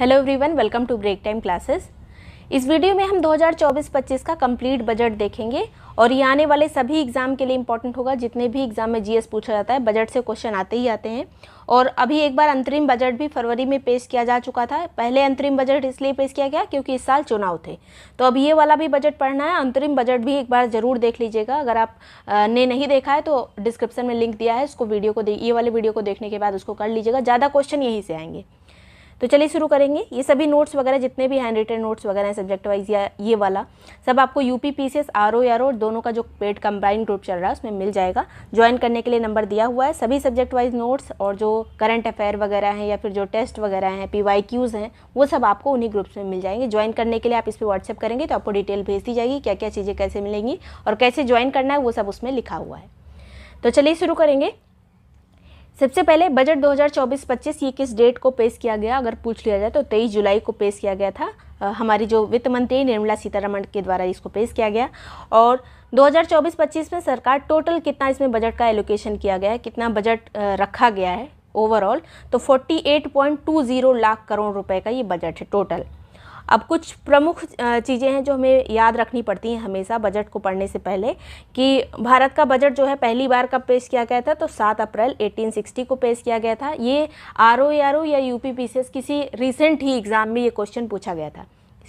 Hello everyone, welcome to Break Time Classes. इस video में हम 2024-25 का कंप्लीट बजट देखेंगे और ये आने वाले सभी एग्जाम के लिए इंपॉर्टेंट होगा। जितने भी एग्जाम में जीएस पूछा जाता है, बजट से क्वेश्चन आते ही आते हैं। और अभी एक बार अंतरिम बजट भी फरवरी में पेश किया जा चुका था। पहले अंतरिम बजट इसलिए पेश किया गया क्योंकि इस साल चुनाव थे, तो अब ये वाला भी बजट पढ़ना है। अंतरिम बजट भी एक बार जरूर देख लीजिएगा। अगर आप ने नहीं देखा है तो डिस्क्रिप्शन में लिंक दिया है, उसको वीडियो को ये वाले वीडियो को देखने के बाद उसको कर लीजिएगा। ज़्यादा क्वेश्चन यहीं से आएंगे। तो चलिए शुरू करेंगे। ये सभी नोट्स वगैरह जितने भी हैंड रिटन नोट्स वगैरह हैं सब्जेक्ट वाइज या ये वाला सब आपको यूपी पीसीएस आरओ दोनों का जो पेड कंबाइंड ग्रुप चल रहा है उसमें मिल जाएगा। ज्वाइन करने के लिए नंबर दिया हुआ है। सभी सब्जेक्ट वाइज नोट्स और जो करंट अफेयर वगैरह हैं या फिर जो टेस्ट वगैरह हैं, PYQs हैं, वो सब आपको उन्हीं ग्रुप्स में मिल जाएंगे। ज्वाइन करने के लिए आप इस पर व्हाट्सएप करेंगे तो आपको डिटेल भेज दी जाएगी, क्या क्या चीज़ें कैसे मिलेंगी और कैसे ज्वाइन करना है वो सब उसमें लिखा हुआ है। तो चलिए शुरू करेंगे। सबसे पहले बजट 2024-25 ये किस डेट को पेश किया गया, अगर पूछ लिया जाए तो 23 जुलाई को पेश किया गया था। हमारी जो वित्त मंत्री निर्मला सीतारमण के द्वारा इसको पेश किया गया। और 2024-25 में सरकार टोटल कितना इसमें बजट का एलोकेशन किया गया है, कितना बजट रखा गया है ओवरऑल, तो 48.20 लाख करोड़ रुपए का ये बजट है टोटल। अब कुछ प्रमुख चीज़ें हैं जो हमें याद रखनी पड़ती हैं हमेशा बजट को पढ़ने से पहले, कि भारत का बजट जो है पहली बार कब पेश किया गया था, तो 7 अप्रैल 1860 को पेश किया गया था। ये आरओ या यूपी पीसीएस किसी रिसेंट ही एग्ज़ाम में ये क्वेश्चन पूछा गया था।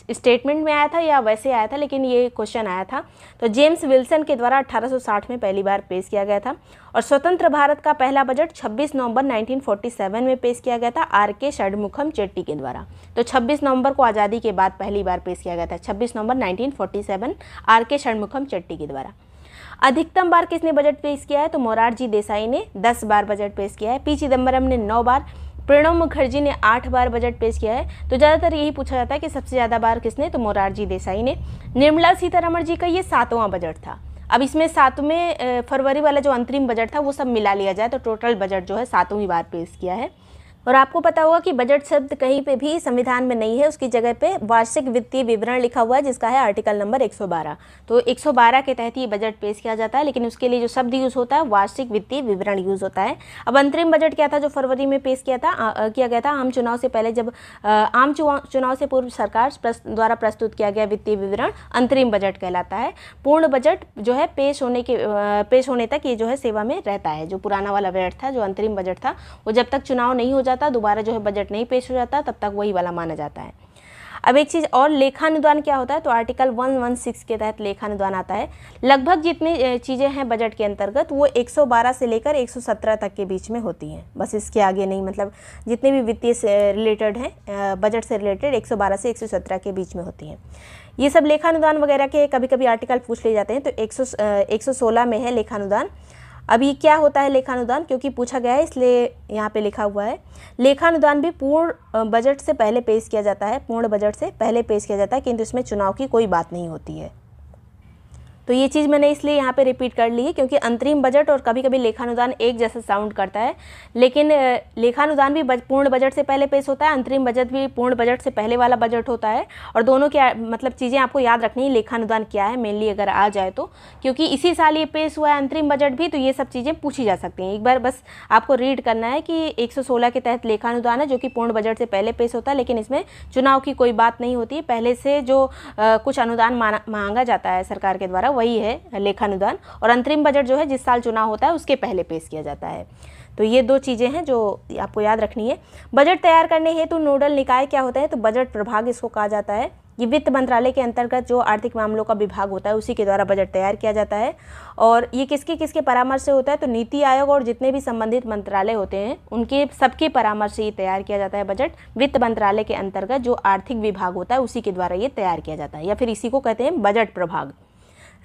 स्टेटमेंट में आया था या वैसे आया था, लेकिन ये क्वेश्चन आया था। तो जेम्स विल्सन के द्वारा 1860 में पहली बार पेश किया गया था। और स्वतंत्र भारत का पहला बजट 26 नवंबर 1947 में पेश किया गया था RK षणमुखम चेट्टी के द्वारा। तो 26 नवंबर को आज़ादी के बाद पहली बार पेश किया गया था, 26 नवंबर 1947 RK षणमुखम चेट्टी के द्वारा। अधिकतम बार किसने बजट पेश किया है, तो मोरारजी देसाई ने 10 बार बजट पेश किया है। P चिदम्बरम ने 9 बार, प्रणब मुखर्जी ने 8 बार बजट पेश किया है। तो ज़्यादातर यही पूछा जाता है कि सबसे ज़्यादा बार किसने, तो मोरारजी देसाई ने। निर्मला सीतारमण जी का ये 7वां बजट था। अब इसमें 7वें फरवरी वाला जो अंतरिम बजट था वो सब मिला लिया जाए तो टोटल बजट जो है 7वीं बार पेश किया है। और आपको पता होगा कि बजट शब्द कहीं पे भी संविधान में नहीं है, उसकी जगह पे वार्षिक वित्तीय विवरण लिखा हुआ है जिसका है आर्टिकल नंबर 112। तो 112 के तहत ये बजट पेश किया जाता है, लेकिन उसके लिए जो शब्द यूज़ होता है वार्षिक वित्तीय विवरण यूज़ होता है। अब अंतरिम बजट क्या था जो फरवरी में पेश किया गया था आम चुनाव से पहले, जब आम चुनाव से पूर्व सरकार द्वारा प्रस्तुत किया गया वित्तीय विवरण अंतरिम बजट कहलाता है। पूर्ण बजट जो है पेश होने तक ये जो है सेवा में रहता है। जो पुराना वाला बजट था, जो अंतरिम बजट था, वो जब तक चुनाव नहीं हो जाता, दोबारा जो है बजट नहीं पेश हो जाता, तब तक वही वाला माना जाता है। अब एक चीज़ और, लेखानुदान क्या होता है, तो आर्टिकल 116 के तहत लेखानुदान आता है। लगभग जितनी चीज़ें हैं बजट के अंतर्गत वो 112 से लेकर 117 तक के बीच में होती हैं, बस इसके आगे नहीं। मतलब जितने भी वित्तीय से रिलेटेड हैं, बजट से रिलेटेड 112 से 117 के बीच में होती हैं। ये सब लेखानुदान वगैरह के कभी कभी आर्टिकल पूछ लिए जाते हैं। तो 116 में है लेखानुदान। अब ये क्या होता है लेखानुदान, क्योंकि पूछा गया है इसलिए यहाँ पे लिखा हुआ है। लेखानुदान भी पूर्ण बजट से पहले पेश किया जाता है, पूर्ण बजट से पहले पेश किया जाता है, किंतु इसमें चुनाव की कोई बात नहीं होती है। तो ये चीज़ मैंने इसलिए यहाँ पे रिपीट कर ली है क्योंकि अंतरिम बजट और कभी कभी लेखानुदान एक जैसा साउंड करता है, लेकिन लेखानुदान भी पूर्ण बजट से पहले पेश होता है, अंतरिम बजट भी पूर्ण बजट से पहले वाला बजट होता है। और दोनों क्या मतलब चीज़ें आपको याद रखनी है, लेखानुदान क्या है मेनली अगर आ जाए तो, क्योंकि इसी साल ये पेश हुआ है अंतरिम बजट भी, तो ये सब चीज़ें पूछी जा सकती हैं। एक बार बस आपको रीड करना है कि 116 के तहत लेखानुदान है जो कि पूर्ण बजट से पहले पेश होता है, लेकिन इसमें चुनाव की कोई बात नहीं होती है। पहले से जो कुछ अनुदान मांगा जाता है सरकार के द्वारा वही है लेखानुदान। और अंतरिम बजट जो है जिस साल चुनाव होता है उसके पहले पेश किया जाता है। तो ये दो चीज़ें हैं जो आपको याद रखनी है। बजट तैयार करने हेतु नोडल निकाय क्या होता है, तो बजट प्रभाग इसको कहा जाता है। ये वित्त मंत्रालय के अंतर्गत जो आर्थिक मामलों का विभाग होता है उसी के द्वारा बजट तैयार किया जाता है। और ये किसके किसके परामर्श से होता है, तो नीति आयोग और जितने भी संबंधित मंत्रालय होते हैं उनके सबके परामर्श से ये तैयार किया जाता है बजट। वित्त मंत्रालय के अंतर्गत जो आर्थिक विभाग होता है उसी के द्वारा ये तैयार किया जाता है, या फिर इसी को कहते हैं बजट प्रभाग।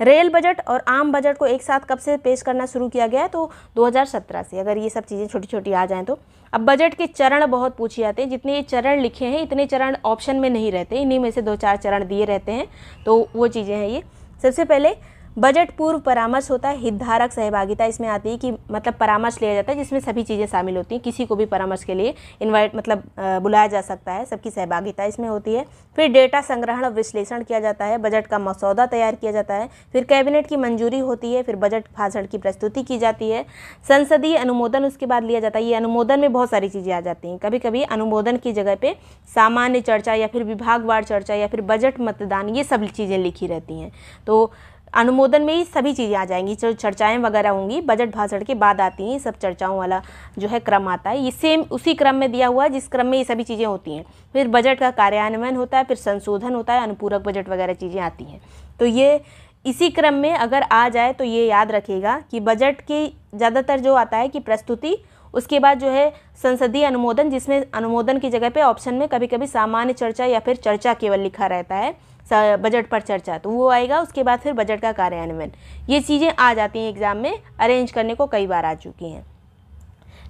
रेल बजट और आम बजट को एक साथ कब से पेश करना शुरू किया गया है, तो 2017 से, अगर ये सब चीज़ें छोटी छोटी आ जाएं तो। अब बजट के चरण बहुत पूछे जाते हैं, जितने ये चरण लिखे हैं इतने चरण ऑप्शन में नहीं रहते, इन्हीं में से 2-4 चरण दिए रहते हैं, तो वो चीज़ें हैं ये। सबसे पहले बजट पूर्व परामर्श होता है, हितधारक सहभागिता इसमें आती है कि मतलब परामर्श लिया जाता है जिसमें सभी चीज़ें शामिल होती हैं, किसी को भी परामर्श के लिए इनवाइट मतलब बुलाया जा सकता है, सबकी सहभागिता इसमें होती है। फिर डेटा संग्रहण और विश्लेषण किया जाता है, बजट का मसौदा तैयार किया जाता है, फिर कैबिनेट की मंजूरी होती है, फिर बजट भाषण की प्रस्तुति की जाती है, संसदीय अनुमोदन उसके बाद लिया जाता है। ये अनुमोदन में बहुत सारी चीज़ें आ जाती हैं, कभी कभी अनुमोदन की जगह पे सामान्य चर्चा या फिर विभागवार चर्चा या फिर बजट मतदान, ये सब चीज़ें लिखी रहती हैं। तो अनुमोदन में ही सभी चीज़ें आ जाएंगी, जो चर्चाएं वगैरह होंगी बजट भाषण के बाद आती हैं, सब चर्चाओं वाला जो है क्रम आता है, ये सेम उसी क्रम में दिया हुआ है जिस क्रम में ये सभी चीज़ें होती हैं। फिर बजट का कार्यान्वयन होता है, फिर संशोधन होता है, अनुपूरक बजट वगैरह चीज़ें आती हैं। तो ये इसी क्रम में अगर आ जाए तो ये याद रखिएगा कि बजट की ज़्यादातर जो आता है कि प्रस्तुति, उसके बाद जो है संसदीय अनुमोदन, जिसमें अनुमोदन की जगह पे ऑप्शन में कभी कभी सामान्य चर्चा या फिर चर्चा केवल लिखा रहता है, बजट पर चर्चा, तो वो आएगा। उसके बाद फिर बजट का कार्यान्वयन, ये चीज़ें आ जाती हैं एग्जाम में, अरेंज करने को कई बार आ चुकी हैं।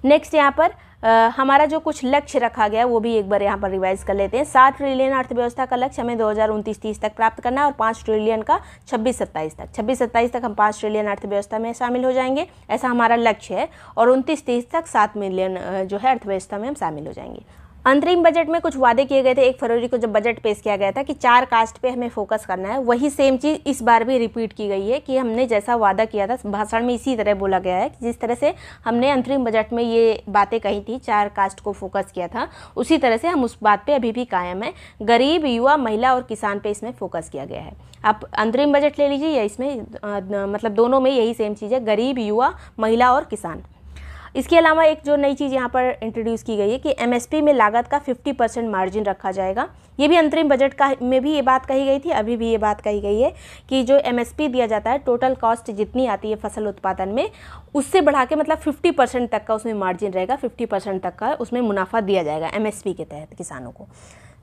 नेक्स्ट यहाँ पर हमारा जो कुछ लक्ष्य रखा गया वो भी एक बार यहाँ पर रिवाइज कर लेते हैं। 7 ट्रिलियन अर्थव्यवस्था का लक्ष्य हमें 2029-30 तक प्राप्त करना है और 5 ट्रिलियन का 26-27 तक। 26-27 तक हम 5 ट्रिलियन अर्थव्यवस्था में शामिल हो जाएंगे, ऐसा हमारा लक्ष्य है। और 29-30 तक 7 मिलियन जो है अर्थव्यवस्था में हम शामिल हो जाएंगे। अंतरिम बजट में कुछ वादे किए गए थे 1 फरवरी को जब बजट पेश किया गया था कि 4 कास्ट पे हमें फोकस करना है, वही सेम चीज़ इस बार भी रिपीट की गई है कि हमने जैसा वादा किया था भाषण में इसी तरह बोला गया है कि जिस तरह से हमने अंतरिम बजट में ये बातें कही थी, 4 कास्ट को फोकस किया था, उसी तरह से हम उस बात पे अभी भी कायम है। गरीब, युवा, महिला और किसान पे इसमें फोकस किया गया है। आप अंतरिम बजट ले लीजिए या इसमें मतलब दोनों में यही सेम चीज़ है, गरीब, युवा, महिला और किसान। इसके अलावा एक जो नई चीज़ यहाँ पर इंट्रोड्यूस की गई है कि एमएसपी में लागत का 50% मार्जिन रखा जाएगा। ये भी अंतरिम बजट का में भी ये बात कही गई थी, अभी भी ये बात कही गई है कि जो एमएसपी दिया जाता है, टोटल कॉस्ट जितनी आती है फसल उत्पादन में, उससे बढ़ा के मतलब 50% तक का उसमें मार्जिन रहेगा, 50% तक का उसमें मुनाफा दिया जाएगा एमएसपी के तहत किसानों को।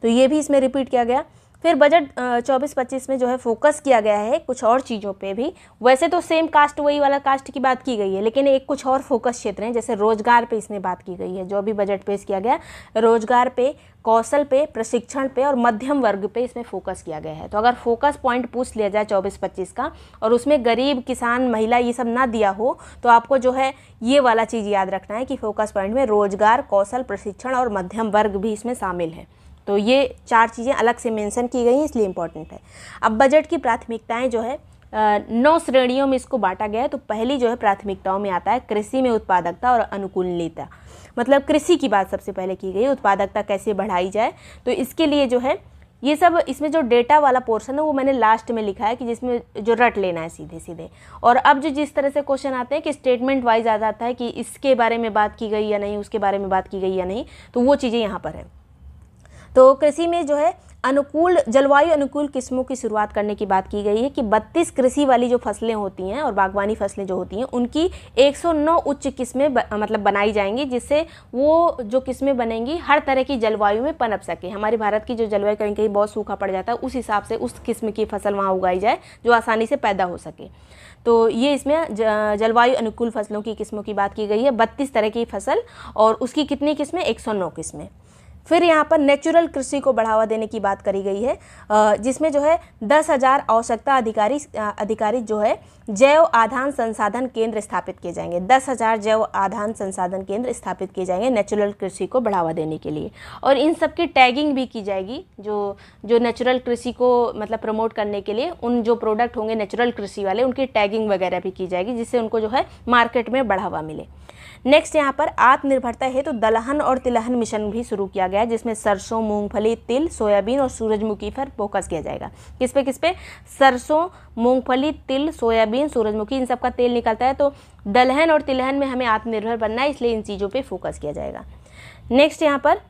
तो ये भी इसमें रिपीट किया गया। फिर बजट 24-25 में जो है फोकस किया गया है कुछ और चीज़ों पे भी। वैसे तो सेम कास्ट, वही वाला कास्ट की बात की गई है, लेकिन एक कुछ और फोकस क्षेत्र हैं, जैसे रोजगार पे इसमें बात की गई है। जो भी बजट पेश किया गया, रोजगार पे, कौशल पे, प्रशिक्षण पे और मध्यम वर्ग पे इसमें फोकस किया गया है। तो अगर फोकस पॉइंट पूछ लिया जाए 24-25 का और उसमें गरीब, किसान, महिला ये सब ना दिया हो, तो आपको जो है ये वाला चीज़ याद रखना है कि फोकस पॉइंट में रोजगार, कौशल, प्रशिक्षण और मध्यम वर्ग भी इसमें शामिल है। तो ये 4 चीज़ें अलग से मेंशन की गई हैं, इसलिए इम्पॉर्टेंट है। अब बजट की प्राथमिकताएं जो है 9 श्रेणियों में इसको बांटा गया है। तो पहली जो है प्राथमिकताओं में आता है कृषि में उत्पादकता और अनुकूलनीयता, मतलब कृषि की बात सबसे पहले की गई है, उत्पादकता कैसे बढ़ाई जाए। तो इसके लिए जो है ये सब, इसमें जो डेटा वाला पोर्शन है वो मैंने लास्ट में लिखा है कि जिसमें जो रट लेना है सीधे सीधे। और अब जो जिस तरह से क्वेश्चन आते हैं कि स्टेटमेंट वाइज आ जाता है कि इसके बारे में बात की गई या नहीं, उसके बारे में बात की गई या नहीं, तो वो चीज़ें यहाँ पर है। तो कृषि में जो है अनुकूल, जलवायु अनुकूल किस्मों की शुरुआत करने की बात की गई है कि 32 कृषि वाली जो फसलें होती हैं और बागवानी फसलें जो होती हैं उनकी 109 उच्च किस्में मतलब बनाई जाएंगी, जिससे वो जो किस्में बनेंगी हर तरह की जलवायु में पनप सके। हमारे भारत की जो जलवायु कहीं कहीं बहुत सूखा पड़ जाता है, उस हिसाब से उस किस्म की फसल वहाँ उगाई जाए जो आसानी से पैदा हो सके। तो ये इसमें जलवायु अनुकूल फसलों की किस्मों की बात की गई है, 32 तरह की फसल, और उसकी कितनी किस्में, 109 किस्में। फिर यहाँ पर नेचुरल कृषि को बढ़ावा देने की बात करी गई है, जिसमें जो है 10,000 आवश्यकता अधिकारी जो है जैव आधान संसाधन केंद्र स्थापित किए जाएंगे। 10,000 जैव आधान संसाधन केंद्र स्थापित किए जाएंगे नेचुरल कृषि को बढ़ावा देने के लिए। और इन सब की टैगिंग भी की जाएगी, जो नेचुरल कृषि को मतलब प्रमोट करने के लिए उन जो प्रोडक्ट होंगे नेचुरल कृषि वाले, उनकी टैगिंग वगैरह भी की जाएगी, जिससे उनको जो है मार्केट में बढ़ावा मिले। नेक्स्ट यहाँ पर आत्मनिर्भरता हेतु तो दलहन और तिलहन मिशन भी शुरू किया गया है, जिसमें सरसों, मूंगफली, तिल, सोयाबीन और सूरजमुखी पर फोकस किया जाएगा। किस पे? सरसों, मूंगफली, तिल, सोयाबीन, सूरजमुखी, इन सब का तेल निकलता है। तो दलहन और तिलहन में हमें आत्मनिर्भर बनना है, इसलिए इन चीज़ों पे फोकस किया जाएगा। नेक्स्ट यहाँ पर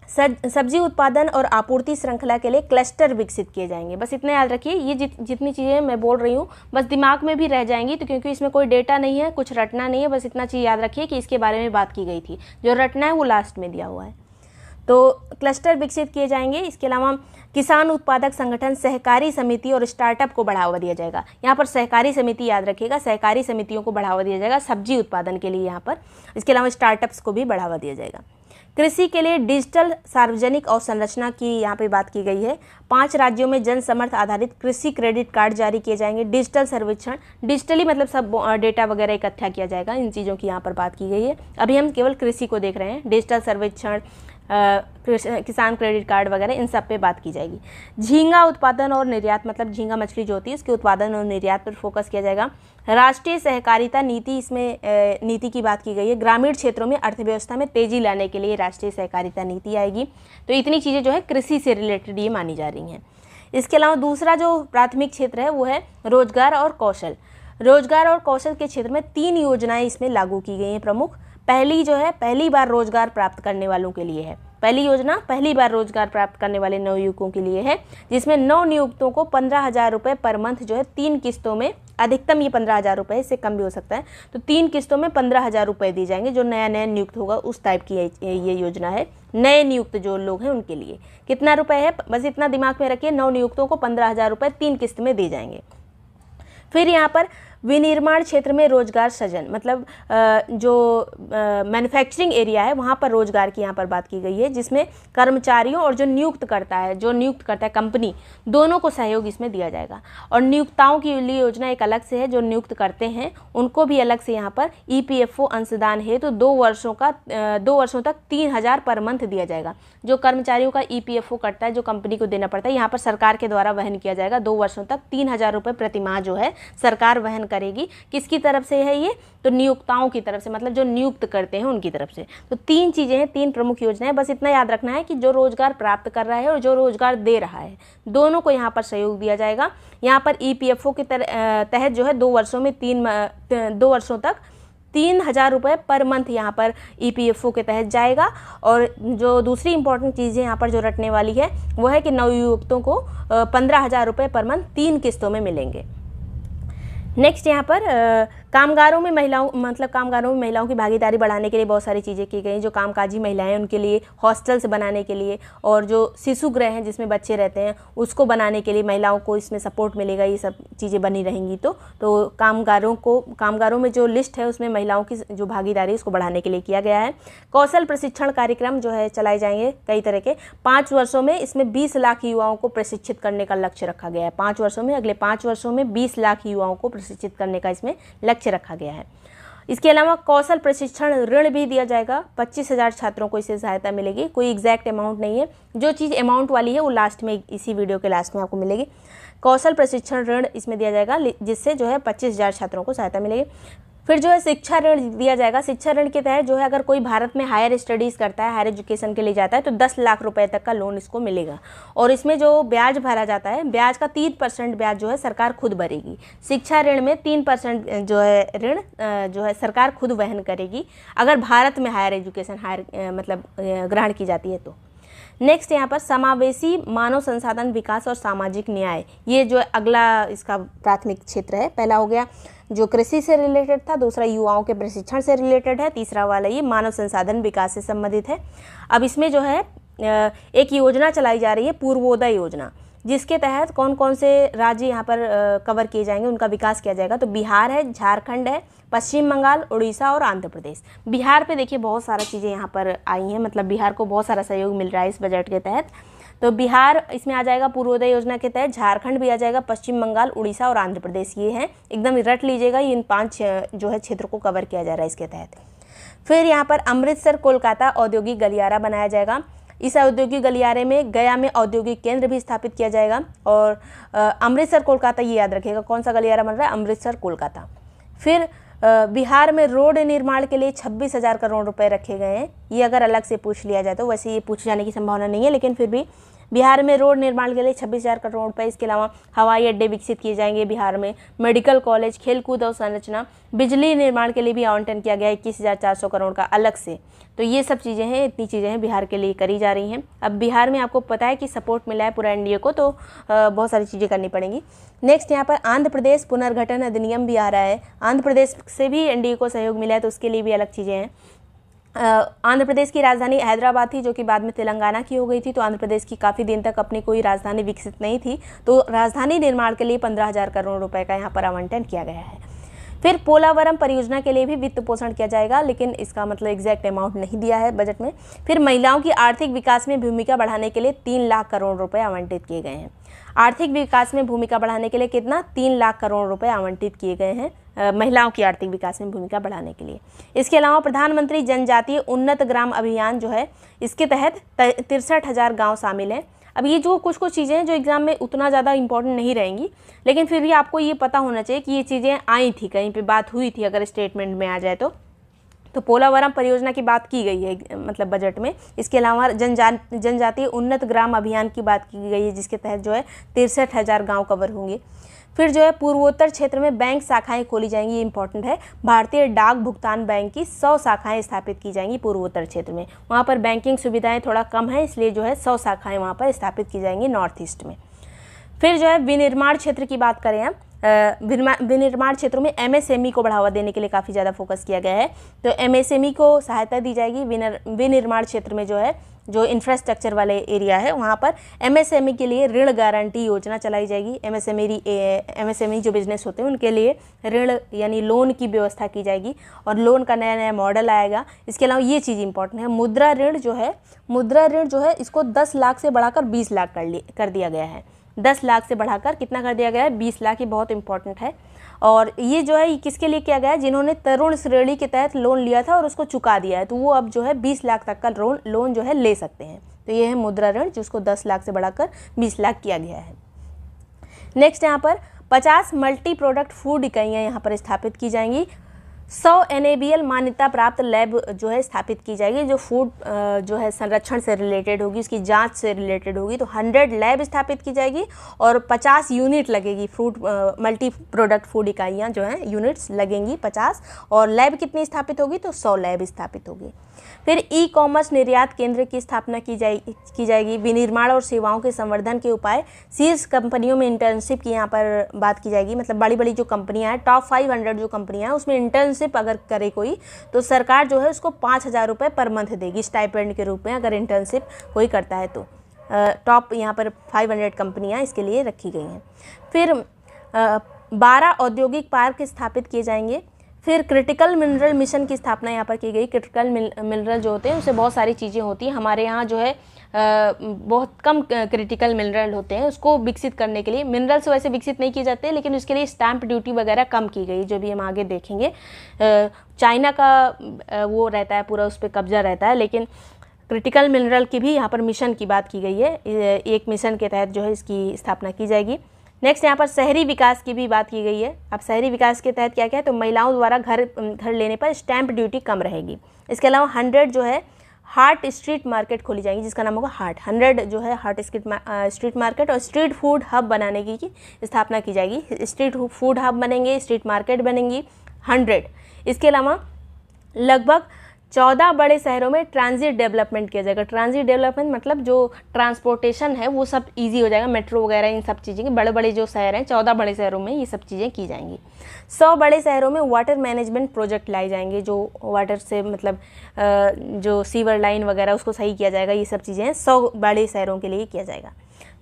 सब्जी उत्पादन और आपूर्ति श्रृंखला के लिए क्लस्टर विकसित किए जाएंगे। बस इतना याद रखिए, ये जितनी चीज़ें मैं बोल रही हूँ बस दिमाग में भी रह जाएंगी, तो क्योंकि इसमें कोई डेटा नहीं है, कुछ रटना नहीं है, बस इतना चीज़ याद रखिए कि इसके बारे में बात की गई थी। जो रटना है वो लास्ट में दिया हुआ है। तो क्लस्टर विकसित किए जाएंगे। इसके अलावा किसान उत्पादक संगठन, सहकारी समिति और स्टार्टअप को बढ़ावा दिया जाएगा। यहाँ पर सहकारी समिति याद रखिएगा, सहकारी समितियों को बढ़ावा दिया जाएगा सब्जी उत्पादन के लिए यहाँ पर। इसके अलावा स्टार्टअप्स को भी बढ़ावा दिया जाएगा। कृषि के लिए डिजिटल सार्वजनिक अवसंरचना की यहाँ पे बात की गई है। 5 राज्यों में जन समर्थ आधारित कृषि क्रेडिट कार्ड जारी किए जाएंगे। डिजिटल सर्वेक्षण, डिजिटली मतलब सब डेटा वगैरह इकट्ठा किया जाएगा, इन चीज़ों की यहाँ पर बात की गई है। अभी हम केवल कृषि को देख रहे हैं। डिजिटल सर्वेक्षण, किसान क्रेडिट कार्ड वगैरह, इन सब पे बात की जाएगी। झींगा उत्पादन और निर्यात, मतलब झींगा मछली जो होती है उसके उत्पादन और निर्यात पर फोकस किया जाएगा। राष्ट्रीय सहकारिता नीति, इसमें नीति की बात की गई है। ग्रामीण क्षेत्रों में अर्थव्यवस्था में तेजी लाने के लिए राष्ट्रीय सहकारिता नीति आएगी। तो इतनी चीज़ें जो है कृषि से रिलेटेड ये मानी जा रही हैं। इसके अलावा दूसरा जो प्राथमिक क्षेत्र है वो है रोजगार और कौशल। रोजगार और कौशल के क्षेत्र में 3 योजनाएं इसमें लागू की गई हैं प्रमुख। पहली जो है पहली बार रोजगार प्राप्त करने वालों के लिए है। पहली योजना पहली बार रोजगार प्राप्त करने वाले नवयुवकों के लिए है, जिसमें नवनियुक्तों को 15,000 रुपये पर मंथ जो है 3 किस्तों में, अधिकतम ये 15,000 रुपये, इससे कम भी हो सकता है, तो 3 किस्तों में 15,000 रुपये दिए जाएंगे। जो नया नियुक्त होगा उस टाइप की ये योजना है। नए नियुक्त जो लोग हैं उनके लिए कितना रुपये है, बस इतना दिमाग में रखिए, नवनियुक्तों को 15,000 रुपये 3 किस्त में दिए जाएंगे। फिर यहाँ पर विनिर्माण क्षेत्र में रोजगार सृजन, मतलब जो मैन्युफैक्चरिंग एरिया है वहाँ पर रोजगार की यहाँ पर बात की गई है, जिसमें कर्मचारियों और जो नियुक्त करता है कंपनी, दोनों को सहयोग इसमें दिया जाएगा। और नियुक्ताओं की लिए योजना एक अलग से है। जो नियुक्त करते हैं उनको भी अलग से यहाँ पर EPFO अंशदान है, तो 2 वर्षों तक 3,000 पर मंथ दिया जाएगा। जो कर्मचारियों का EPFO कटता है, जो कंपनी को देना पड़ता है, यहाँ पर सरकार के द्वारा वहन किया जाएगा। 2 वर्षों तक 3,000 रुपये प्रति माह जो है सरकार वहन करेगी। किसकी तरफ से है ये, तो नियोक्ताओं की तरफ से, मतलब जो नियुक्त करते हैं उनकी तरफ से। तो 3 चीज़ें हैं, 3 प्रमुख योजनाएं। बस इतना याद रखना है कि जो रोजगार प्राप्त कर रहा है और जो रोजगार दे रहा है, दोनों को यहाँ पर सहयोग दिया जाएगा। यहाँ पर EPFO के तहत जो है 2 वर्षों तक 3,000 रुपये पर मंथ यहाँ पर EPFO के तहत जाएगा। और जो दूसरी इंपॉर्टेंट चीज़ें यहाँ पर जो रटने वाली है वो है कि नवयुवकों को 15,000 रुपये पर मंथ 3 किस्तों में मिलेंगे। नेक्स्ट यहाँ पर कामगारों में महिलाओं की भागीदारी बढ़ाने के लिए बहुत सारी चीज़ें की गई। जो कामकाजी महिलाएं हैं उनके लिए हॉस्टल्स बनाने के लिए, और जो शिशु गृह हैं जिसमें बच्चे रहते हैं उसको बनाने के लिए महिलाओं को इसमें सपोर्ट मिलेगा। ये सब चीज़ें बनी रहेंगी। तो कामगारों में जो लिस्ट है उसमें महिलाओं की जो भागीदारी है उसको बढ़ाने के लिए किया गया है। कौशल प्रशिक्षण कार्यक्रम जो है चलाए जाएंगे कई तरह के। 5 वर्षों में इसमें 20 लाख युवाओं को प्रशिक्षित करने का लक्ष्य रखा गया है। 5 वर्षों में, अगले 5 वर्षों में 20 लाख युवाओं को प्रशिक्षित करने का इसमें लक्ष्य रखा गया है। इसके अलावा कौशल प्रशिक्षण ऋण भी दिया जाएगा। 25,000 छात्रों को इससे सहायता मिलेगी। कोई एग्जैक्ट अमाउंट नहीं है, जो चीज़ अमाउंट वाली है वो लास्ट में, इसी वीडियो के लास्ट में आपको मिलेगी। कौशल प्रशिक्षण ऋण इसमें दिया जाएगा, जिससे जो है 25,000 छात्रों को सहायता मिलेगी। फिर जो है शिक्षा ऋण दिया जाएगा। शिक्षा ऋण के तहत जो है अगर कोई भारत में हायर स्टडीज़ करता है, हायर एजुकेशन के लिए जाता है, तो 10 लाख रुपए तक का लोन इसको मिलेगा। और इसमें जो ब्याज भरा जाता है, ब्याज का 3% ब्याज जो है सरकार खुद भरेगी। शिक्षा ऋण में 3% जो है ऋण जो है सरकार खुद वहन करेगी, अगर भारत में हायर एजुकेशन ग्रहण की जाती है तो। नेक्स्ट यहाँ पर समावेशी मानव संसाधन विकास और सामाजिक न्याय, ये जो अगला इसका प्राथमिक क्षेत्र है। पहला हो गया जो कृषि से रिलेटेड था, दूसरा युवाओं के प्रशिक्षण से रिलेटेड है, तीसरा वाला ये मानव संसाधन विकास से संबंधित है। अब इसमें जो है एक योजना चलाई जा रही है, पूर्वोदय योजना, जिसके तहत कौन कौन से राज्य यहाँ पर कवर किए जाएंगे, उनका विकास किया जाएगा। तो बिहार है, झारखंड है, पश्चिम बंगाल, उड़ीसा और आंध्र प्रदेश। बिहार पे देखिए बहुत सारा चीज़ें यहाँ पर आई हैं, मतलब बिहार को बहुत सारा सहयोग मिल रहा है इस बजट के तहत। तो बिहार इसमें आ जाएगा पूर्वोदय योजना के तहत, झारखंड भी आ जाएगा, पश्चिम बंगाल, उड़ीसा और आंध्र प्रदेश ये हैं, एकदम रट लीजिएगा। इन 5 जो है क्षेत्र को कवर किया जा रहा है इसके तहत। फिर यहाँ पर अमृतसर कोलकाता औद्योगिक गलियारा बनाया जाएगा। इस औद्योगिक गलियारे में गया में औद्योगिक केंद्र भी स्थापित किया जाएगा। और अमृतसर कोलकाता ये याद रखिएगा, कौन सा गलियारा बन रहा है, अमृतसर कोलकाता। फिर बिहार में रोड निर्माण के लिए 26,000 करोड़ रुपए रखे गए हैं। ये अगर अलग से पूछ लिया जाए तो, वैसे ये पूछे जाने की संभावना नहीं है, लेकिन फिर भी बिहार में रोड निर्माण के लिए 26,000 करोड़ रुपए। इसके अलावा हवाई अड्डे विकसित किए जाएंगे बिहार में, मेडिकल कॉलेज, खेलकूद और संरचना, बिजली निर्माण के लिए भी आवंटन किया गया 21,400 करोड़ का अलग से। तो ये सब चीज़ें हैं, इतनी चीज़ें हैं बिहार के लिए करी जा रही हैं। अब बिहार में आपको पता है कि सपोर्ट मिला है पूरा एनडीए को, तो बहुत सारी चीज़ें करनी पड़ेंगी। नेक्स्ट यहाँ पर आंध्र प्रदेश पुनर्गठन अधिनियम भी आ रहा है। आंध्र प्रदेश से भी एनडीए को सहयोग मिला है, तो उसके लिए भी अलग चीज़ें हैं। आंध्र प्रदेश की राजधानी हैदराबाद थी, जो कि बाद में तेलंगाना की हो गई थी। तो आंध्र प्रदेश की काफ़ी दिन तक अपनी कोई राजधानी विकसित नहीं थी, तो राजधानी निर्माण के लिए 15,000 करोड़ रुपए का यहाँ पर आवंटन किया गया है। फिर पोलावरम परियोजना के लिए भी वित्त पोषण किया जाएगा, लेकिन इसका मतलब एग्जैक्ट अमाउंट नहीं दिया है बजट में। फिर महिलाओं की आर्थिक विकास में भूमिका बढ़ाने के लिए 3 लाख करोड़ रुपए आवंटित किए गए हैं। आर्थिक विकास में भूमिका बढ़ाने के लिए कितना, 3 लाख करोड़ रुपए आवंटित किए गए हैं महिलाओं की आर्थिक विकास में भूमिका बढ़ाने के लिए। इसके अलावा प्रधानमंत्री जनजातीय उन्नत ग्राम अभियान जो है, इसके तहत 63,000 गाँव शामिल हैं। अब ये जो कुछ चीज़ें हैं जो एग्ज़ाम में उतना ज़्यादा इंपॉर्टेंट नहीं रहेंगी, लेकिन फिर भी आपको ये पता होना चाहिए कि ये चीज़ें आई थी, कहीं पे बात हुई थी, अगर स्टेटमेंट में आ जाए तो पोलावरम परियोजना की बात की गई है मतलब बजट में। इसके अलावा जनजातीय उन्नत ग्राम अभियान की बात की गई है, जिसके तहत जो है 63,000 गाँव कवर होंगे। फिर जो है पूर्वोत्तर क्षेत्र में बैंक शाखाएं खोली जाएंगी, ये इंपॉर्टेंट है। भारतीय डाक भुगतान बैंक की 100 शाखाएं स्थापित की जाएंगी पूर्वोत्तर क्षेत्र में। वहाँ पर बैंकिंग सुविधाएं थोड़ा कम है, इसलिए जो है 100 शाखाएं वहाँ पर स्थापित की जाएंगी नॉर्थ ईस्ट में। फिर जो है विनिर्माण क्षेत्र की बात करें हम, विनिर्माण क्षेत्रों में MSME को बढ़ावा देने के लिए काफ़ी ज़्यादा फोकस किया गया है। तो MSME को सहायता दी जाएगी। विनिर्माण क्षेत्र में जो है, जो इंफ्रास्ट्रक्चर वाले एरिया है, वहाँ पर MSME के लिए ऋण गारंटी योजना चलाई जाएगी। MSME जो बिजनेस होते हैं उनके लिए ऋण यानी लोन की व्यवस्था की जाएगी और लोन का नया नया मॉडल आएगा। इसके अलावा ये चीज़ इंपॉर्टेंट है, मुद्रा ऋण जो है इसको 10 लाख से बढ़ाकर 20 लाख कर दिया गया है। 10 लाख से बढ़ाकर कितना कर दिया गया है, 20 लाख। ये बहुत इंपॉर्टेंट है। और ये जो है ये किसके लिए किया गया है, जिन्होंने तरुण श्रेणी के तहत लोन लिया था और उसको चुका दिया है, तो वो अब जो है 20 लाख तक का लोन जो है ले सकते हैं। तो ये है मुद्रा ऋण, जिसको 10 लाख से बढ़ाकर 20 लाख किया गया है। नेक्स्ट यहाँ पर 50 मल्टी प्रोडक्ट फूड इकाइयाँ यहाँ पर स्थापित की जाएंगी। 100 NABL मान्यता प्राप्त लैब जो है स्थापित की जाएगी, जो फूड जो है संरक्षण से रिलेटेड होगी, उसकी जांच से रिलेटेड होगी। तो 100 लैब स्थापित की जाएगी और 50 यूनिट लगेगी। मल्टी प्रोडक्ट फूड इकाइयाँ जो हैं, यूनिट्स लगेंगी 50, और लैब कितनी स्थापित होगी, तो 100 लैब स्थापित होगी। फिर ई-कॉमर्स निर्यात केंद्र की स्थापना की जाएगी। विनिर्माण और सेवाओं के संवर्धन के उपाय, शीर्ष कंपनियों में इंटर्नशिप की यहाँ पर बात की जाएगी। मतलब बड़ी बड़ी जो कंपनियाँ हैं, टॉप 500 जो कंपनियाँ हैं, उसमें इंटर्नशिप अगर करे कोई, तो सरकार जो है उसको 5,000 रुपये पर मंथ देगी स्टाइपेंड के रूप में, अगर इंटर्नशिप कोई करता है तो। टॉप यहाँ पर 500 कंपनियाँ इसके लिए रखी गई हैं। फिर 12 औद्योगिक पार्क स्थापित किए जाएंगे। फिर क्रिटिकल मिनरल मिशन की स्थापना यहाँ पर की गई। क्रिटिकल मिनरल जो होते हैं उससे बहुत सारी चीज़ें होती हैं। हमारे यहाँ जो है बहुत कम क्रिटिकल मिनरल होते हैं, उसको विकसित करने के लिए, मिनरल्स वैसे विकसित नहीं किए जाते, लेकिन उसके लिए स्टैंप ड्यूटी वगैरह कम की गई, जो भी हम आगे देखेंगे। चाइना का वो रहता है, पूरा उस पर कब्जा रहता है, लेकिन क्रिटिकल मिनरल की भी यहाँ पर मिशन की बात की गई है। एक मिशन के तहत जो है इसकी स्थापना की जाएगी। नेक्स्ट यहाँ पर शहरी विकास की भी बात की गई है। अब शहरी विकास के तहत क्या क्या है, तो महिलाओं द्वारा घर लेने पर स्टैंप ड्यूटी कम रहेगी। इसके अलावा 100 जो है हार्ट स्ट्रीट मार्केट खोली जाएंगी, जिसका नाम होगा हार्ट। 100 जो है हार्ट स्ट्रीट मार्केट और स्ट्रीट फूड हब बनाने की स्थापना की जाएगी। स्ट्रीट फूड हब बनेंगे, स्ट्रीट मार्केट बनेंगी 100। इसके अलावा लगभग 14 बड़े शहरों में ट्रांजिट डेवलपमेंट किया जाएगा। ट्रांजिट डेवलपमेंट मतलब जो ट्रांसपोर्टेशन है वो सब इजी हो जाएगा, मेट्रो वगैरह इन सब चीज़ें की। बड़े बड़े जो शहर हैं, 14 बड़े शहरों में ये सब चीज़ें की जाएंगी। 100 बड़े शहरों में वाटर मैनेजमेंट प्रोजेक्ट लाए जाएंगे, जो वाटर से मतलब जो सीवर लाइन वगैरह उसको सही किया जाएगा। ये सब चीज़ें 100 बड़े शहरों के लिए किया जाएगा।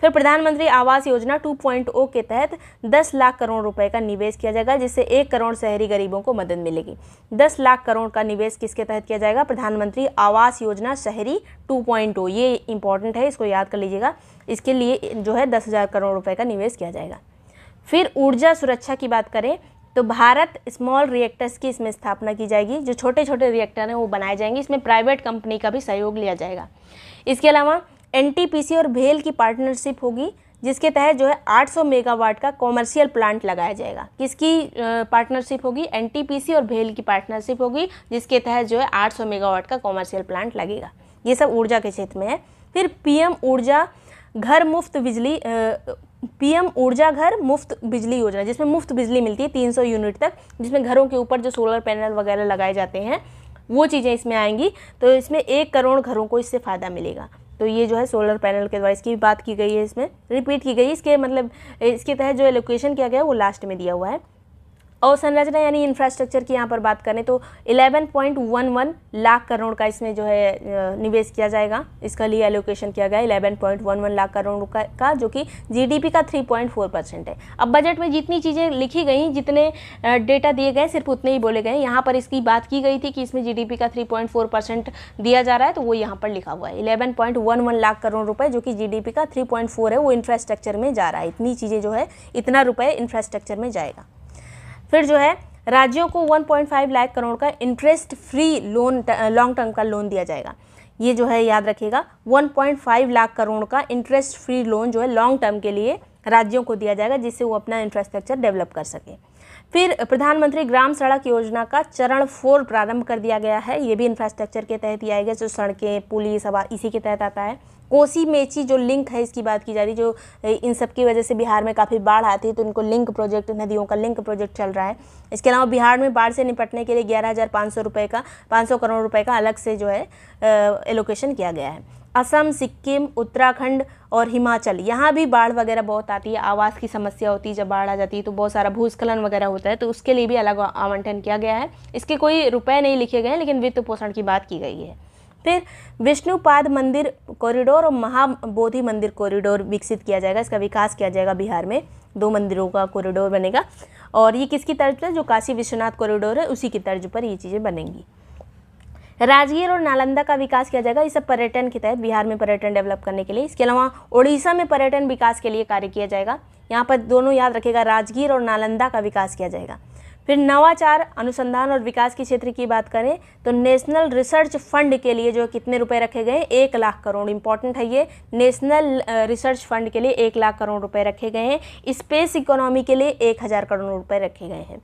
फिर प्रधानमंत्री आवास योजना 2.0 के तहत 10 लाख करोड़ रुपए का निवेश किया जाएगा, जिससे 1 करोड़ शहरी गरीबों को मदद मिलेगी। 10 लाख करोड़ का निवेश किसके तहत किया जाएगा, प्रधानमंत्री आवास योजना शहरी 2.0। ये इंपॉर्टेंट है, इसको याद कर लीजिएगा। इसके लिए जो है 10,000 करोड़ रुपए का निवेश किया जाएगा। फिर ऊर्जा सुरक्षा की बात करें तो भारत स्मॉल रिएक्टर्स की इसमें स्थापना की जाएगी। जो छोटे छोटे रिएक्टर हैं वो बनाए जाएंगे, इसमें प्राइवेट कंपनी का भी सहयोग लिया जाएगा। इसके अलावा NTPC और भेल की पार्टनरशिप होगी, जिसके तहत जो है 800 मेगावाट का कॉमर्शियल प्लांट लगाया जाएगा। किसकी पार्टनरशिप होगी, NTPC और भेल की पार्टनरशिप होगी, जिसके तहत जो है 800 मेगावाट का कॉमर्शियल प्लांट लगेगा। ये सब ऊर्जा के क्षेत्र में है। फिर PM ऊर्जा घर मुफ्त बिजली योजना, जिसमें मुफ्त बिजली मिलती है 300 यूनिट तक, जिसमें घरों के ऊपर जो सोलर पैनल वगैरह लगाए जाते हैं वो चीज़ें इसमें आएंगी। तो इसमें 1 करोड़ घरों को इससे फ़ायदा मिलेगा। तो ये जो है सोलर पैनल के द्वारा इसकी भी बात की गई है, इसमें रिपीट की गई। इसके मतलब इसके तहत जो एलोकेशन किया गया है वो लास्ट में दिया हुआ है। अवसंरचना यानी इंफ्रास्ट्रक्चर की यहाँ पर बात करें तो 11.11 लाख करोड़ का इसमें जो है निवेश किया जाएगा, इसका लिए एलोकेशन किया गया 11.11 लाख करोड़ का, जो कि जीडीपी का 3.4% है। अब बजट में जितनी चीज़ें लिखी गई, जितने डेटा दिए गए, सिर्फ उतने ही बोले गए। यहाँ पर इसकी बात की गई थी कि इसमें जीडीपी का 3.4% दिया जा रहा है, तो वो यहाँ पर लिखा हुआ है 11.11 लाख करोड़ रुपए, जो कि जीडीपी का 3.4 है, वो इंफ्रास्ट्रक्चर में जा रहा है। इतनी चीज़ें जो है, इतना रुपये इंफ्रास्ट्रक्चर में जाएगा। फिर जो है राज्यों को 1.5 लाख करोड़ का interest free loan, long term का लोन दिया जाएगा। ये जो है याद रखिएगा, 1.5 लाख करोड़ का इंटरेस्ट फ्री लोन जो है लॉन्ग टर्म के लिए राज्यों को दिया जाएगा, जिससे वो अपना इंफ्रास्ट्रक्चर डेवलप कर सके। फिर प्रधानमंत्री ग्राम सड़क योजना का चरण 4 प्रारंभ कर दिया गया है। ये भी इंफ्रास्ट्रक्चर के तहत ही आएगा, जो सड़कें, पुली सब इसी के तहत आता है। कोसी मेची जो लिंक है, इसकी बात की जा रही, जो इन सब की वजह से बिहार में काफ़ी बाढ़ आती है, तो इनको लिंक प्रोजेक्ट, नदियों का लिंक प्रोजेक्ट चल रहा है। इसके अलावा बिहार में बाढ़ से निपटने के लिए 11,500 करोड़ रुपए का अलग से जो है एलोकेशन किया गया है। असम, सिक्किम, उत्तराखंड और हिमाचल, यहाँ भी बाढ़ वगैरह बहुत आती है, आवास की समस्या होती है। जब बाढ़ आ जाती है तो बहुत सारा भूस्खलन वगैरह होता है, तो उसके लिए भी अलग आवंटन किया गया है। इसके कोई रुपए नहीं लिखे गए, लेकिन वित्त पोषण की बात की गई है। फिर विष्णुपाद मंदिर कॉरिडोर और महाबोधि मंदिर कॉरिडोर विकसित किया जाएगा, इसका विकास किया जाएगा। बिहार में 2 मंदिरों का कॉरिडोर बनेगा, और ये किसकी तर्ज पर? जो काशी विश्वनाथ कॉरिडोर है, उसी की तर्ज पर ये चीज़ें बनेंगी। राजगीर और नालंदा का विकास किया जाएगा, ये सब पर्यटन के तहत, बिहार में पर्यटन डेवलप करने के लिए। इसके अलावा उड़ीसा में पर्यटन विकास के लिए कार्य किया जाएगा। यहाँ पर दोनों याद रखेगा, राजगीर और नालंदा का विकास किया जाएगा। फिर नवाचार, अनुसंधान और विकास के क्षेत्र की बात करें तो नेशनल रिसर्च फंड के लिए जो कितने रुपए रखे गए? 1 लाख करोड़। इंपॉर्टेंट है ये, नेशनल रिसर्च फंड के लिए 1 लाख करोड़ रुपए रखे गए हैं। स्पेस इकोनॉमी के लिए 1000 करोड़ रुपए रखे गए हैं।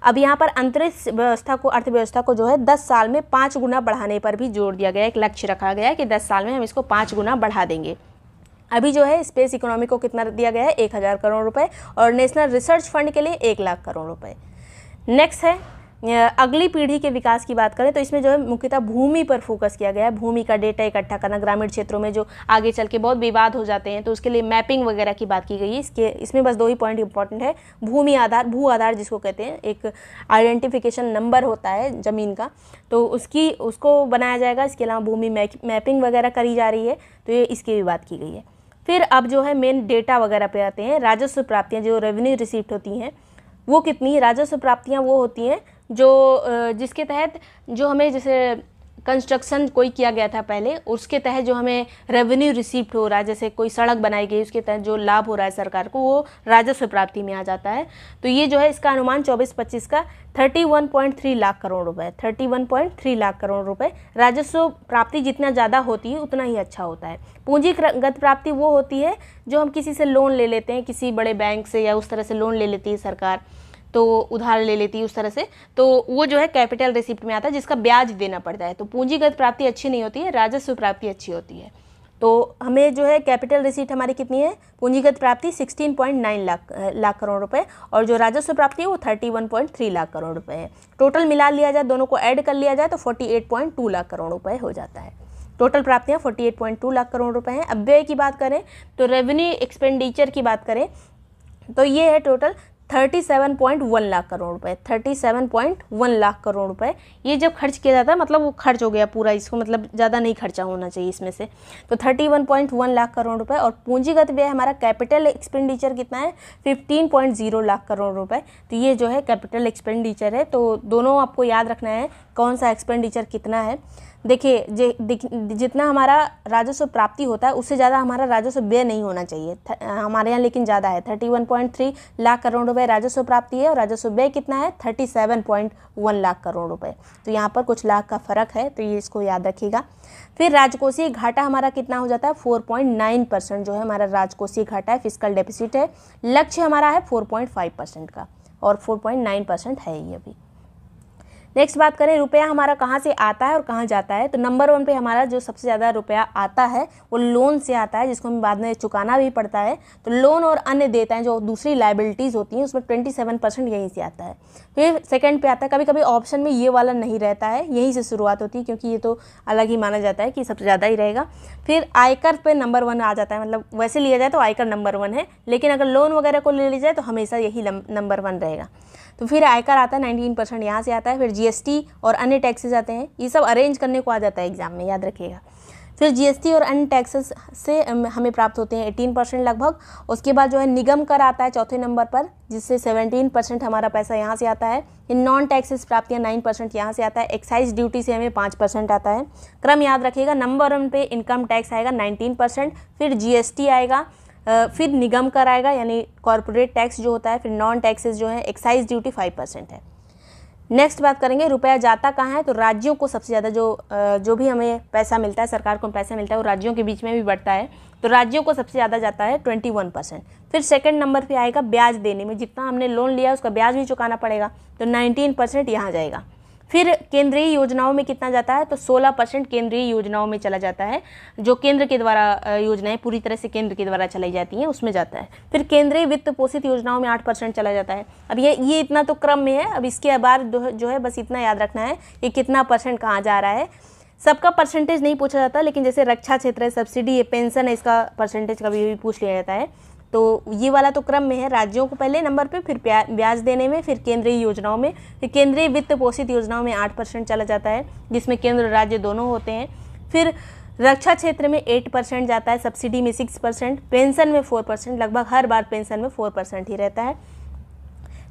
अब यहाँ पर अंतरिक्ष व्यवस्था को, अर्थव्यवस्था को जो है 10 साल में 5 गुना बढ़ाने पर भी जोर दिया गया है। एक लक्ष्य रखा गया है कि 10 साल में हम इसको 5 गुना बढ़ा देंगे। अभी जो है स्पेस इकोनॉमी को कितना दिया गया है? 1000 करोड़ रुपए, और नेशनल रिसर्च फंड के लिए 1 लाख करोड़ रुपए। नेक्स्ट है अगली पीढ़ी के विकास की बात करें तो इसमें जो है मुख्यतः भूमि पर फोकस किया गया है। भूमि का डेटा इकट्ठा करना, ग्रामीण क्षेत्रों में जो आगे चल के बहुत विवाद हो जाते हैं, तो उसके लिए मैपिंग वगैरह की बात की गई है। इसमें बस 2 ही पॉइंट इंपॉर्टेंट है। भूमि आधार, भू आधार जिसको कहते हैं, एक आइडेंटिफिकेशन नंबर होता है ज़मीन का, तो उसको बनाया जाएगा। इसके अलावा भूमि मैपिंग वगैरह करी जा रही है, तो ये इसकी भी बात की गई है। फिर अब जो है मेन डेटा वगैरह पे आते हैं। राजस्व प्राप्तियाँ, जो रेवेन्यू रिसीप्ट होती हैं, वो कितनी? राजस्व प्राप्तियाँ वो होती हैं जो जिसके तहत जो हमें, जैसे कंस्ट्रक्शन कोई किया गया था पहले, उसके तहत जो हमें रेवेन्यू रिसीप्ट हो रहा है, जैसे कोई सड़क बनाई गई, उसके तहत जो लाभ हो रहा है सरकार को, वो राजस्व प्राप्ति में आ जाता है। तो ये जो है इसका अनुमान 24-25 का 31.3 लाख करोड़ रुपए, 31.3 लाख करोड़ रुपए। राजस्व प्राप्ति जितना ज़्यादा होती है उतना ही अच्छा होता है। पूंजीगत प्राप्ति वो होती है जो हम किसी से लोन ले लेते हैं, किसी बड़े बैंक से, या उस तरह से लोन ले लेती है सरकार, तो उधार ले लेती है उस तरह से, तो वो जो है कैपिटल रिसिप्ट में आता है, जिसका ब्याज देना पड़ता है। तो पूंजीगत प्राप्ति अच्छी नहीं होती है, राजस्व प्राप्ति अच्छी होती है। तो हमें जो है कैपिटल रिसीप्ट हमारी कितनी है? पूंजीगत प्राप्ति 16.9 लाख करोड़ रुपए, और जो राजस्व प्राप्ति है वो 31.3 लाख करोड़ रुपए है। टोटल मिला लिया जाए, दोनों को ऐड कर लिया जाए तो 48.2 लाख करोड़ रुपए हो जाता है। टोटल प्राप्तियाँ 48.2 लाख करोड़ रुपए हैं। अब व्यय की बात करें तो रेवेन्यू एक्सपेंडिचर की बात करें तो ये है टोटल 37.1 लाख करोड़ रुपए, 37.1 लाख करोड़ रुपए। ये जब खर्च किया जाता है मतलब वो खर्च हो गया पूरा, इसको मतलब ज़्यादा नहीं खर्चा होना चाहिए इसमें से। तो 31.1 लाख करोड़ रुपए। और पूंजीगत व्यय हमारा कैपिटल एक्सपेंडिचर कितना है? 15.0 लाख करोड़ रुपए। तो ये जो है कैपिटल एक्सपेंडिचर है। तो दोनों आपको याद रखना है कौन सा एक्सपेंडिचर कितना है। देखिए जितना हमारा राजस्व प्राप्ति होता है उससे ज़्यादा हमारा राजस्व व्यय नहीं होना चाहिए हमारे यहाँ, लेकिन ज़्यादा है। 31.3 लाख करोड़ रुपए राजस्व प्राप्ति है, और राजस्व व्यय कितना है? 37.1 लाख करोड़ रुपए। तो यहाँ पर कुछ लाख का फ़र्क है, तो ये इसको याद रखिएगा। फिर राजकोषीय घाटा हमारा कितना हो जाता है? 4.9% जो है हमारा राजकोषीय घाटा है, फिस्कल डेफिसिट है। लक्ष्य हमारा है 4.5% का, और 4.9% है ये अभी। नेक्स्ट बात करें रुपया हमारा कहाँ से आता है और कहाँ जाता है, तो नंबर 1 पे हमारा जो सबसे ज़्यादा रुपया आता है वो लोन से आता है, जिसको हमें बाद में चुकाना भी पड़ता है। तो लोन और अन्य देयताएं जो दूसरी लाइबिलिटीज़ होती हैं उसमें 27% यहीं से आता है। फिर सेकंड पे आता है, कभी कभी ऑप्शन में ये वाला नहीं रहता है, यहीं से शुरुआत होती है, क्योंकि ये तो अलग ही माना जाता है कि सबसे ज़्यादा ही रहेगा। फिर आयकर पे नंबर 1 आ जाता है, मतलब वैसे लिया जाए तो आयकर नंबर 1 है, लेकिन अगर लोन वगैरह को ले लिया जाए तो हमेशा यही नंबर 1 रहेगा। तो फिर आयकर आता है 19% यहाँ से आता है, फिर जीएसटी और अन्य टैक्सेस आते हैं, ये सब अरेंज करने को आ जाता है एग्जाम में, याद रखिएगा। फिर जीएसटी और अन्य टैक्सेस से हमें प्राप्त होते हैं 18% लगभग। उसके बाद जो है निगम कर आता है चौथे नंबर पर, जिससे 17% हमारा पैसा यहाँ से आता है। नॉन टैक्सेस प्राप्तियाँ 9% यहाँ से आता है। एक्साइज ड्यूटी से हमें 5% आता है। क्रम याद रखिएगा, नंबर 1 पे इनकम टैक्स आएगा 19%, फिर जीएसटी आएगा, फिर निगम कर आएगा यानी कॉर्पोरेट टैक्स जो होता है, फिर नॉन टैक्सेस जो है एक्साइज ड्यूटी 5% है। नेक्स्ट बात करेंगे रुपया जाता कहाँ है, तो राज्यों को सबसे ज़्यादा जो भी हमें पैसा मिलता है, सरकार को पैसा मिलता है, वो राज्यों के बीच में भी बढ़ता है, तो राज्यों को सबसे ज़्यादा जाता है 21%। फिर सेकंड नंबर पे आएगा ब्याज देने में, जितना हमने लोन लिया उसका ब्याज भी चुकाना पड़ेगा, तो 19% यहाँ जाएगा। फिर केंद्रीय योजनाओं में कितना जाता है, तो 16% केंद्रीय योजनाओं में चला जाता है, जो केंद्र के द्वारा योजनाएं पूरी तरह से केंद्र के द्वारा चलाई जाती हैं उसमें जाता है। फिर केंद्रीय वित्त पोषित योजनाओं में 8% चला जाता है। अब ये इतना तो क्रम में है, अब इसके बाद जो है बस इतना याद रखना है कि कितना परसेंट कहाँ जा रहा है। सबका परसेंटेज नहीं पूछा जाता, लेकिन जैसे रक्षा क्षेत्र है, सब्सिडी है, पेंशन है, इसका परसेंटेज कभी भी पूछ लिया जाता है। तो ये वाला तो क्रम में है, राज्यों को पहले नंबर पे, फिर ब्याज देने में, फिर केंद्रीय योजनाओं में, फिर केंद्रीय वित्त पोषित योजनाओं में 8% चला जाता है, जिसमें केंद्र राज्य दोनों होते हैं। फिर रक्षा क्षेत्र में 8% जाता है, सब्सिडी में 6%, पेंशन में 4%, लगभग हर बार पेंशन में 4% ही रहता है।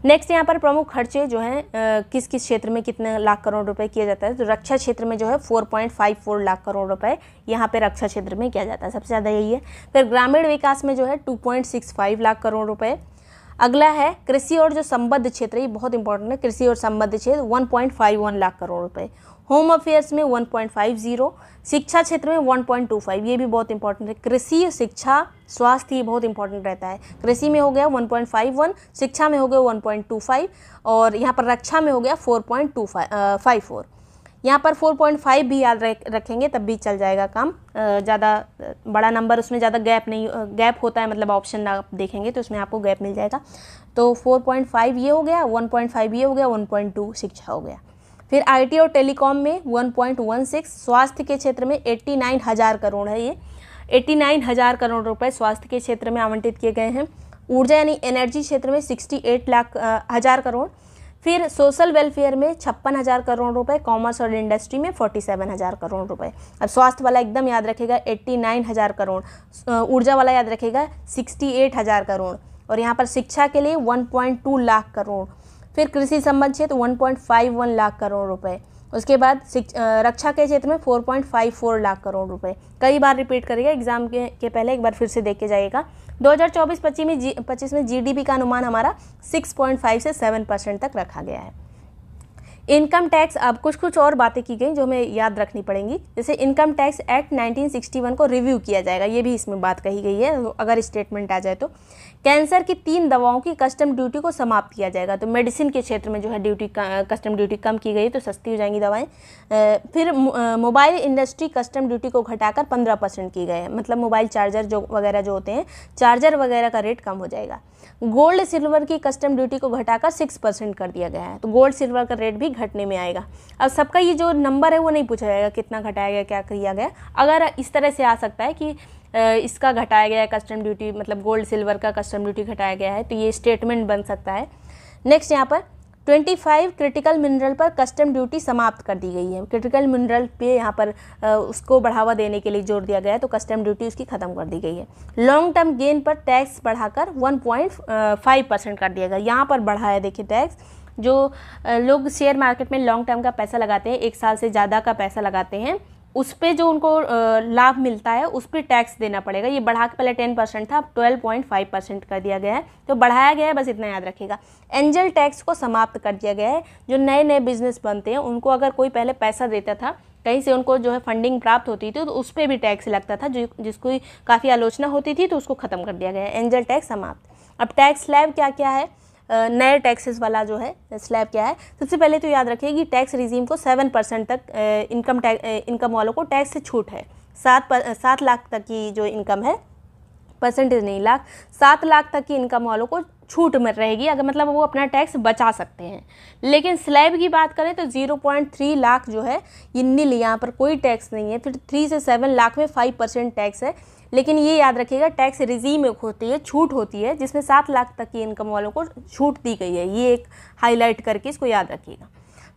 नेक्स्ट यहाँ पर प्रमुख खर्चे जो हैं किस किस क्षेत्र में कितने लाख करोड़ रुपए किया जाता है, तो रक्षा क्षेत्र में जो है 4.54 लाख करोड़ रुपए यहाँ पे रक्षा क्षेत्र में किया जाता है, सबसे ज़्यादा यही है। फिर ग्रामीण विकास में जो है 2.65 लाख करोड़ रुपए। अगला है कृषि और जो संबद्ध क्षेत्र, ये बहुत इंपॉर्टेंट है, कृषि और संबद्ध क्षेत्र 1.51 लाख करोड़ रुपए। होम अफेयर्स में 1.50, शिक्षा क्षेत्र में 1.25, ये भी बहुत इंपॉर्टेंट है। कृषि, शिक्षा, स्वास्थ्य ये बहुत इंपॉर्टेंट रहता है। कृषि में हो गया 1.51, शिक्षा में हो गया 1.25 और यहाँ पर रक्षा में हो गया 4.54। यहाँ पर 4.5 भी याद रखेंगे तब भी चल जाएगा काम, ज़्यादा बड़ा नंबर उसमें ज़्यादा गैप होता है, मतलब ऑप्शन आप देखेंगे तो उसमें आपको गैप मिल जाएगा। तो 4.5 ये हो गया, 1.5 ये हो गया, 1.2 शिक्षा हो गया। फिर आईटी और टेलीकॉम में 1.16, स्वास्थ्य के क्षेत्र में 89,000 करोड़ है, ये 89,000 करोड़ रुपए स्वास्थ्य के क्षेत्र में आवंटित किए गए हैं। ऊर्जा यानी एनर्जी क्षेत्र में 68,000 करोड़। फिर सोशल वेलफेयर में 56,000 करोड़ रुपए, कॉमर्स और इंडस्ट्री में 47,000 करोड़ रुपए। अब स्वास्थ्य वाला एकदम याद रखेगा 89,000 करोड़, ऊर्जा वाला याद रखेगा 68,000 करोड़, और यहाँ पर शिक्षा के लिए 1.2 लाख करोड़। फिर कृषि संबंध क्षेत्र 1.51 लाख करोड़ रुपए। उसके बाद रक्षा के क्षेत्र में 4.54 लाख करोड़ रुपए। कई बार रिपीट करेगा एग्जाम के पहले, एक बार फिर से देख के जाइएगा। 2024-25 में जीडीपी का अनुमान हमारा 6.5 से 7% तक रखा गया है। इनकम टैक्स, अब कुछ और बातें की गई जो हमें याद रखनी पड़ेंगी, जैसे इनकम टैक्स एक्ट 1961 को रिव्यू किया जाएगा, ये भी इसमें बात कही गई है अगर स्टेटमेंट आ जाए तो। कैंसर की 3 दवाओं की कस्टम ड्यूटी को समाप्त किया जाएगा, तो मेडिसिन के क्षेत्र में जो है कस्टम ड्यूटी कम की गई तो सस्ती हो जाएंगी दवाएं। फिर मोबाइल इंडस्ट्री कस्टम ड्यूटी को घटाकर 15% की गई है, मतलब मोबाइल चार्जर जो होते हैं, चार्जर वगैरह का रेट कम हो जाएगा। गोल्ड सिल्वर की कस्टम ड्यूटी को घटाकर 6% कर दिया गया है, तो गोल्ड सिल्वर का रेट भी घटने में आएगा। अब सबका ये जो नंबर है वो नहीं पूछा जाएगा कितना घटाया गया, क्या किया गया। अगर इस तरह से आ सकता है कि इसका घटाया गया है कस्टम ड्यूटी, मतलब गोल्ड सिल्वर का कस्टम ड्यूटी घटाया गया है, तो ये स्टेटमेंट बन सकता है। नेक्स्ट यहाँ पर 25 क्रिटिकल मिनरल पर कस्टम ड्यूटी समाप्त कर दी गई है। क्रिटिकल मिनरल पे यहाँ पर उसको बढ़ावा देने के लिए जोर दिया गया है, तो कस्टम ड्यूटी उसकी ख़त्म कर दी गई है। लॉन्ग टर्म गेन पर टैक्स बढ़ाकर 1.5% कर दिया गया। यहाँ पर बढ़ा है, देखिए टैक्स, जो लोग शेयर मार्केट में लॉन्ग टर्म का पैसा लगाते हैं, 1 साल से ज़्यादा का पैसा लगाते हैं, उस पर जो उनको लाभ मिलता है उस पर टैक्स देना पड़ेगा। ये बढ़ा के पहले 10% था, अब 12.5% कर दिया गया है, तो बढ़ाया गया है, बस इतना याद रखिएगा। एंजल टैक्स को समाप्त कर दिया गया है। जो नए नए बिजनेस बनते हैं उनको अगर कोई पहले पैसा देता था, कहीं से उनको जो है फंडिंग प्राप्त होती थी, तो उस पर भी टैक्स लगता था, जिसको काफ़ी आलोचना होती थी, तो उसको ख़त्म कर दिया गया है। एंजल टैक्स समाप्त। अब टैक्स स्लैब क्या क्या है, नए टैक्सेस वाला जो है स्लैब क्या है, सबसे पहले तो याद रखिए कि टैक्स रिजीम को 7% तक इनकम वालों को टैक्स से छूट है। 7 लाख तक की जो इनकम है, परसेंटेज नहीं लाख, 7 लाख तक की इनकम वालों को छूट मिल रहेगी, अगर मतलब वो अपना टैक्स बचा सकते हैं। लेकिन स्लैब की बात करें तो 0.3 लाख जो है ये नील, यहाँ पर कोई टैक्स नहीं है। फिर 3 से 7 लाख में 5% टैक्स है। लेकिन ये याद रखिएगा टैक्स रिजीम एक होती है, छूट होती है, जिसमें 7 लाख तक की इनकम वालों को छूट दी गई है। ये एक हाईलाइट करके इसको याद रखिएगा।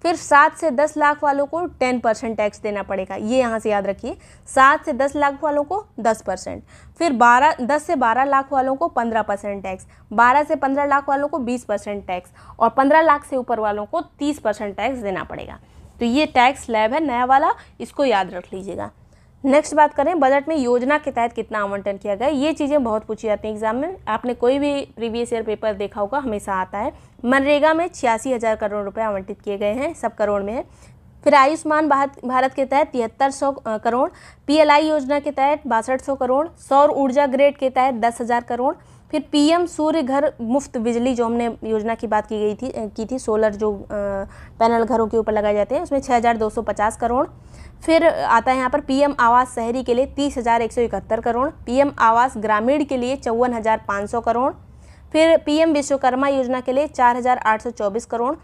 फिर 7 से 10 लाख वालों को 10% टैक्स देना पड़ेगा, ये यहाँ से याद रखिए। 7 से 10 लाख वालों को 10%। फिर 10 से 12 लाख वालों को 15% टैक्स, 12 से 15 लाख वालों को 20% टैक्स, और 15 लाख से ऊपर वालों को 30% टैक्स देना पड़ेगा। तो ये टैक्स स्लैब है नया वाला, इसको याद रख लीजिएगा। नेक्स्ट बात करें, बजट में योजना के तहत कितना आवंटन किया गया। ये चीज़ें बहुत पूछी जाती हैं एग्जाम में, आपने कोई भी प्रीवियस ईयर पेपर देखा होगा, हमेशा आता है। मनरेगा में 86,000 करोड़ रुपए आवंटित किए गए हैं, सब करोड़ में है। फिर आयुष्मान भारत के तहत 7300 करोड़, PLI योजना के तहत 6200 करोड़, सौर ऊर्जा ग्रिड के तहत 10,000 करोड़। फिर PM सूर्य घर मुफ्त बिजली, जो हमने योजना की बात की थी सोलर जो पैनल घरों के ऊपर लगाए जाते हैं, उसमें 6,250 करोड़। फिर आता है यहाँ पर PM आवास शहरी के लिए 30,171 करोड़, PM आवास ग्रामीण के लिए 54,500 करोड़। फिर PM विश्वकर्मा योजना के लिए 4,824 करोड़,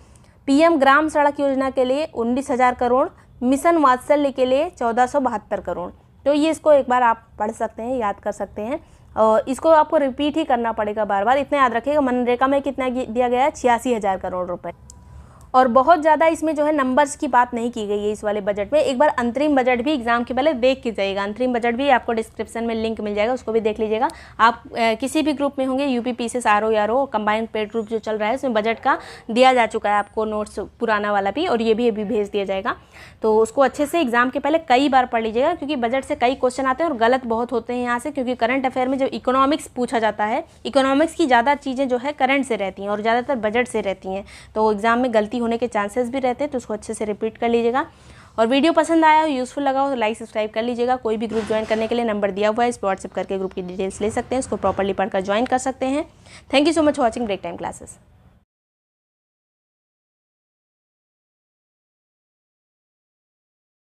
PM ग्राम सड़क योजना के लिए 19,000 करोड़, मिशन वात्सल्य के लिए 1,472 करोड़। तो ये इसको एक बार आप पढ़ सकते हैं, याद कर सकते हैं, और इसको आपको रिपीट ही करना पड़ेगा बार बार। इतना याद रखिएगा, मनरेगा में कितना दिया गया है, 86,000 करोड़ रुपए। और बहुत ज़्यादा इसमें जो है नंबर्स की बात नहीं की गई है इस वाले बजट में। एक बार अंतरिम बजट भी एग्जाम के पहले देख के जाइएगा, अंतरिम बजट भी आपको डिस्क्रिप्शन में लिंक मिल जाएगा, उसको भी देख लीजिएगा। आप किसी भी ग्रुप में होंगे, UP PCS RO यारो कंबाइंड पेड ग्रुप जो चल रहा है, उसमें बजट का दिया जा चुका है आपको नोट्स, पुराना वाला भी, और ये भी अभी भेज दिया जाएगा। तो उसको अच्छे से एग्जाम के पहले कई बार पढ़ लीजिएगा, क्योंकि बजट से कई क्वेश्चन आते हैं और गलत बहुत होते हैं यहाँ से, क्योंकि करंट अफेयर में जो इकोनॉमिक्स पूछा जाता है, इकोनॉमिक्स की ज़्यादा चीज़ें जो है करंट से रहती हैं और ज़्यादातर बजट से रहती हैं, तो एग्जाम में गलती होने के चांसेस रहते हैं। तो उसको अच्छे से रिपीट कर लीजिएगा। और वीडियो पसंद आया हो, यूजफुल लगा हो तो लाइक सब्सक्राइब कर लीजिएगा। कोई भी ग्रुप ज्वाइन करने के लिए नंबर दिया हुआ है, इस पर व्हाट्सएप करके ग्रुप की डिटेल्स ले सकते हैं, इसको प्रॉपर्ली पढ़कर ज्वाइन कर सकते हैं। Thank you so much for watching Break Time classes.